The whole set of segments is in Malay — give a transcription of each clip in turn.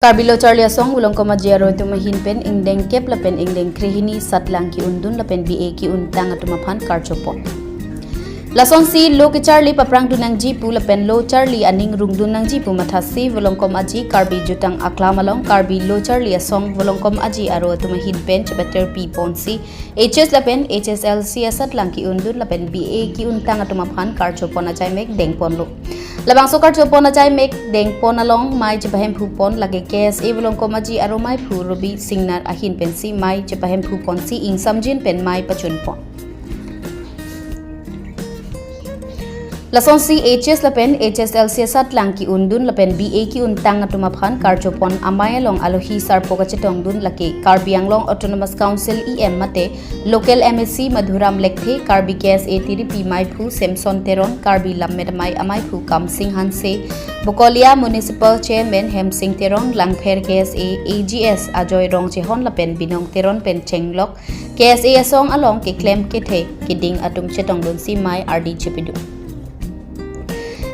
Karbilo Charlia song ulong ko majero tu mahin pen ingdeng kep lapen ingdeng krihini satlang ki undun lapen BA ki untang atumaphan karcho pon. Lason si lo ki Charlie paprang dunang jipu lapen lo Charlie aning rung dunang jipu mathasi volongkom aji karbi jutang aklamalong karbi lo Charlie song volongkom aji aro tumahin pen chapter P ponsi HS lapen HSLC satlang ki undun lapen BA ki untang atumaphan karcho pon ajai mek deng pon lo. Labang sokar chopon ajai mek deng pon along mai jepahem phupon lage KSA Bakalia maji aro mai phu robi singnar ahin pensi mai jepahem phupon si ing samjin pen mai pachun pon. Lason si HS lapen HSLC satlang ki undun lapen BA ki untang atumaphan karcho pon amai along alohi sarpoka chetong dun lake Karbiang Long Autonomous Council EM mate local MSC Madhuram Lekthe Karbi KSA TDP mai phu Samson Teron Karbi lammet mai amai phu Kam Singh Hanse Bakalia Municipal Chairman Hem Singh Terong Langpher KSA AGS Ajoy Rong Chehon lapen binong Teron pen Chenglok KSA asong along ke claim ke the kiding atum chetong dun si mai RD Chipidu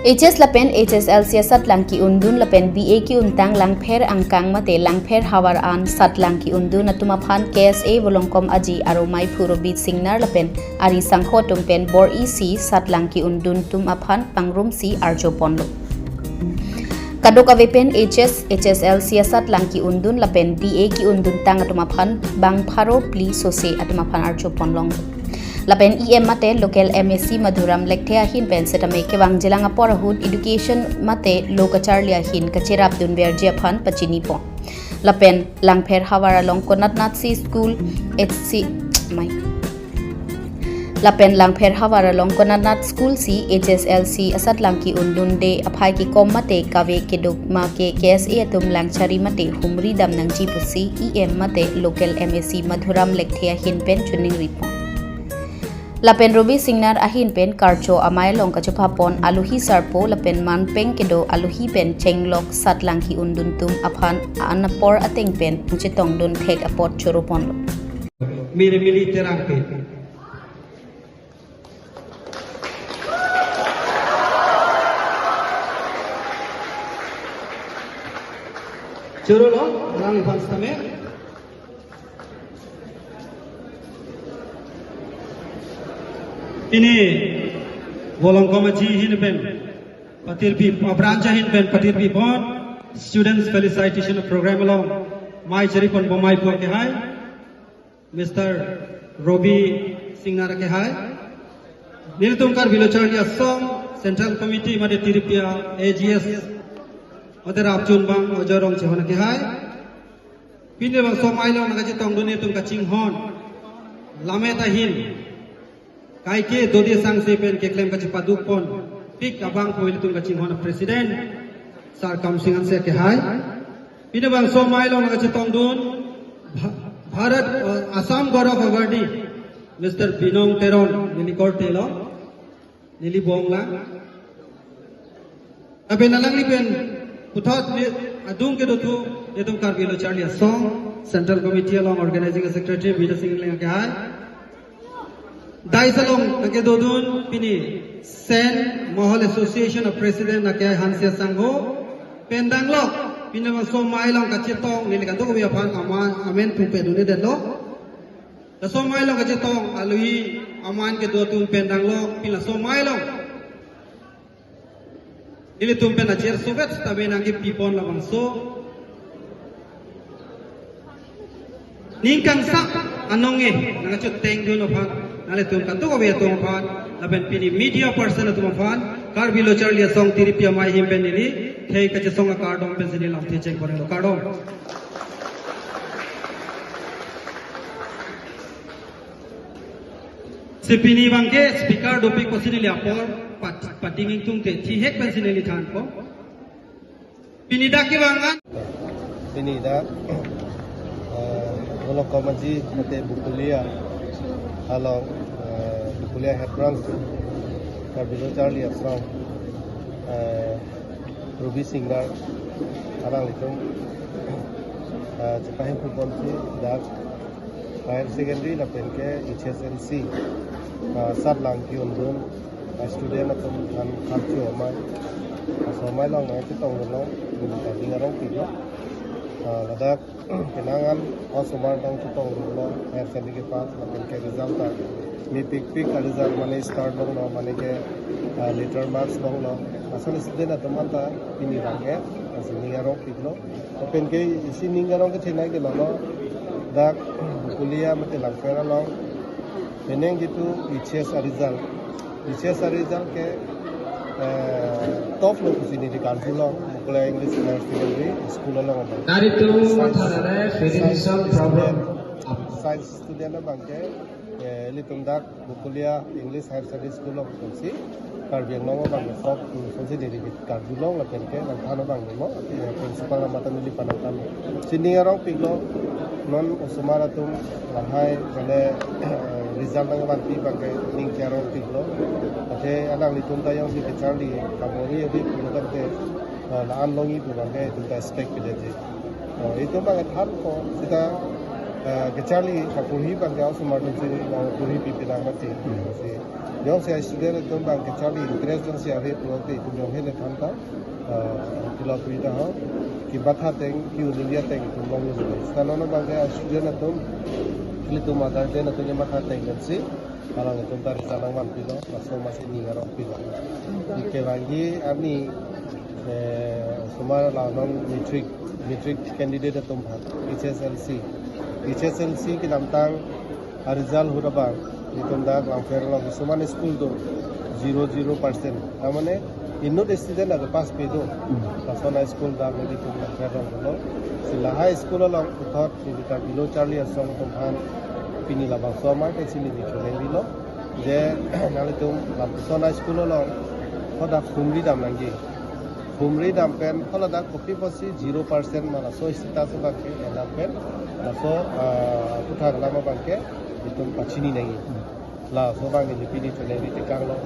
HS lapen HSLC satlang ki undun lapen BA ki untang langpher angkang mate langpher hawar an satlang ki undun atumaphan KSA volongkom aji aro mai phurobi singnar lapen ari sangkho tumpen bor EC satlang ki undun tumaphan pangrum si arjo ponlo. Kadok awepen HSLC satlang ki undun lapen BA ki undun tang atumaphan bang pharo pli sose atumaphan arjo ponlong. Lapen EM mate local MSC Madhuram Lekthe ahin pen setame kewang jelang aporahut education mate loka Charlia hin kachirap dun berji aphan pachini pon. Lapen langpher hawara long konat natsi school HC mai. Lapen langpher hawara long konat nat school si HSLC asat langki undun de aphai ki kom mate kave ke dok ma ke KSA atum langchari mate humri dam nang jipusi EM mate local MSC Madhuram Lekthe ahin pen chuning ripon. Lapen robi singnar ahin pen karcho amai long kachupapon aluhi sarpo lapen manpeng kedo aluhi pen chenglok satlang ki undun tum aphan anapor ateng pen chitong dun thek apot choropon lo. Mere mili terang pe. Choro lo rang bhanstame. Ini volongkom aji hin pen patir pi branch hin pen patir pi pon students felicitation program along mai chari pon bomai po ke hai Mr. Robi Singnar ke hai niltumkar Charlia song central committee made tiripia AGS oder apchun bang ojorong chehona ke hai pinde bang so mai long nagaji tong dune tum ka chinghon lameta hin kai ke dodi sang se pen ke claim ka chipaduk pon pik abang poil tung ka chinghon president sar Kam Singh se ke hai pine bang so mai long ka chitong dun Bharat Assam Gaurav Awardee Mr. Binong Teron nili korte lo nili bongla abe nalang li pen puthot adung ke dotu etum Karbilo Charlia song central committee along organizing secretary Bida Singh le ke hai Daisalong nake dodun pini Sen Mohol Association of President nake Hansia Sangho Pendanglok pini so mailong kacitong nilikanto ko biapan amen tumpe dune denlo la so mailong kacitong alui aman ke dotun Pendanglok pila so mailong nili tumpe na cher sovet tabe nangi pipon lamang so ningkang sa anonge nangachot teng dun opan nale tum kanto ko beto opan laben pini media person atum opan Karbilo Charlia song tiripia mai himben nili thei kache song cardom pensini lamthi check kore lo cardom sepini bangke speaker dopi kosini le apor patinging tungte thi hek pensini li than ko pini daki bangan pini da volongkom aji mate Bakalia along Bakalia head branch Karbilo Charlia from Ruby Singar arang litum jepahem phupon si dak higher secondary lapen ke HSLC satlang ki undun student atum an karcho mai so mai long na chitong lo ni ka dingarong ti ladak kenangan osumar dong tutong rulo air sandi ke pas lapen ke result ta mi pik result mane start dong no mane ke later marks dong no asal student ateman ta ini range asini arong piklo lapen ke isi ningarong ke thenai ke lo dak kuliah mate langfera lo meneng gitu HS result ke top lo kusini di kanjulo kuliah English University school lo ngomong dari itu matanya verification problem science student bangke litumdak kuliah English Higher Study School of Kunsi karbiang nongo bang top sonsi di kanjulo lapen ke langkano bang mo principal mata nili panangkan sini arong piglo non usumara tum lahai mane result ng banti bangke ning charong piglo ate anang litum tayong si kecali kamori abi punukan te laan longi tu bangke tunta spek pidete itu banget hal ko kita kecali kapuri bangke usumara tum si kapuri pipinang mati si yang saya student itu bang kecali interest dong si ave pulote itu yang hele thanta kilo pida ho ki batha teng ki ulia teng itu bang itu stanono bangke student itu itu mata dia nanti mata tenggan sih kalau itu ntar sana mampilo langsung masih ngarok pilo ike lagi ani semua lawan matric candidate itu HSLC kita tentang result hurabang itu ntar langsung lalu semua school tuh 0% namanya inno student ada pas pedo langsung school dah jadi tuh langsung dulu sila high school lang uthot kita bilo Charlie asong tuhan pini labang soma ke sini di Chulengilo je nalitum langsung high school lang hoda kumri dam lagi kumri dam pen kalau dah kopi posi 0% malah so isita so bangke enak pen langsung putar lama bangke itu pacini lagi lah so bangke di pini Chulengli tekang lo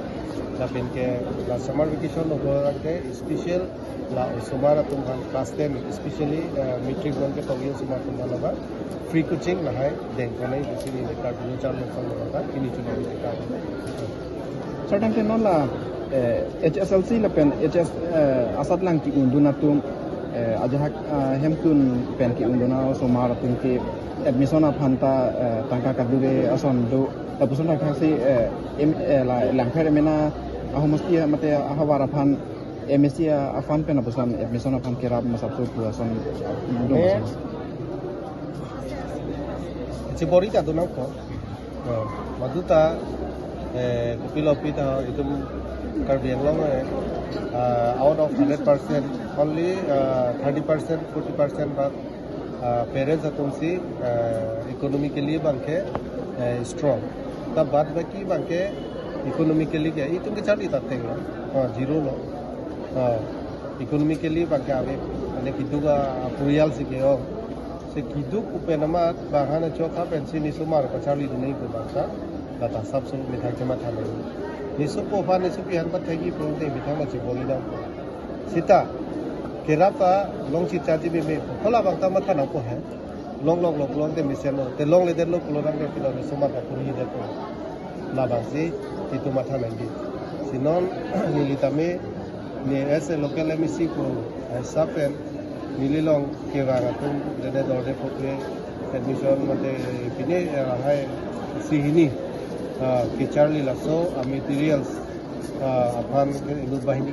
lapen ke la summer vacation lo ke special la sumara tumhan class 10 especially matric one ke togiyo sumara tumhan ba free coaching la hai den kanai sini le card ni chal lo ka ini chune ni ka certain ke non la HSLC la pen HS asat lang ki unduna tum ajahak hemtun pen ki unduna sumara tum ki admission aphanta tangka kadure ason do tapusona khasi la langkher mena ahomastia mate ahawara phan MSc aphan pen apusan admission aphan kirap masaptu puason do cibori ta dunang ko maduta kupilo pita itu karbiang long out of 100% only 30% 40% but parents atumsi economically bangke strong तब बात बाकी बांके इकोनॉमिकली क्या ये तुमके चार्ट इताते हैं जीरो लो इकोनॉमिकली बांके आवे अने किदुगा पुरियाल से के से किदु कुपे नमात बाहाना चौका पेंसिल निसु मार का चार्ट इतने ही को बांका लाता सब सुन मिठाई जमा था नहीं निसु को पान निसु की हंपत है कि प्रोंटे मिठाई में चिपोली ना सीता केरापा लोंग चिता जी में खोला बांका मत ना को है long te misiano te long le derlo puloran ke pilo ni suma ka puri de ko la base itu matha nangi sinon ni litame ni ese local emisi ko sapen nililong ke wara tum de dorde pokre admission mate pine hai sihini ke charli laso materials aphan ilu bahini